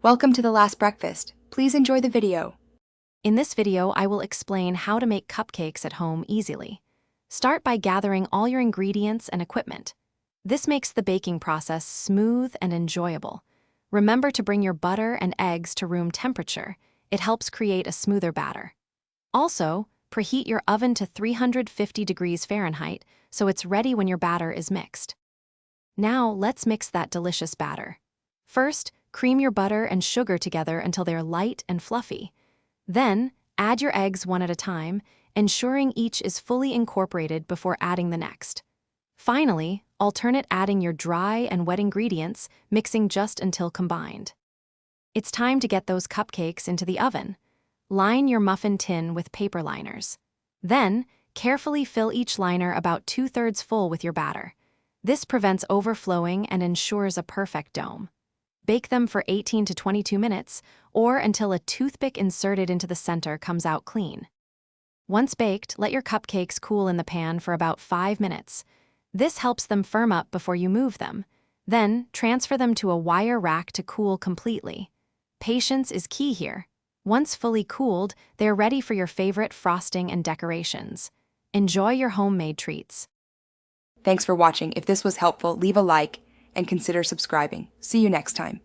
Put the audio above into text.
Welcome to the last breakfast. Please enjoy the video. In this video, I will explain how to make cupcakes at home easily. Start by gathering all your ingredients and equipment. This makes the baking process smooth and enjoyable. Remember to bring your butter and eggs to room temperature. It helps create a smoother batter. Also, preheat your oven to 350 degrees Fahrenheit so it's ready when your batter is mixed. Now, let's mix that delicious batter. First, cream your butter and sugar together until they're light and fluffy. Then, add your eggs one at a time, ensuring each is fully incorporated before adding the next. Finally, alternate adding your dry and wet ingredients, mixing just until combined. It's time to get those cupcakes into the oven. Line your muffin tin with paper liners. Then, carefully fill each liner about 2/3 full with your batter. This prevents overflowing and ensures a perfect dome. Bake them for 18 to 22 minutes, or until a toothpick inserted into the center comes out clean. Once baked, let your cupcakes cool in the pan for about 5 minutes. This helps them firm up before you move them. Then, transfer them to a wire rack to cool completely. Patience is key here. Once fully cooled, they're ready for your favorite frosting and decorations. Enjoy your homemade treats. Thanks for watching. If this was helpful, leave a like and consider subscribing. See you next time.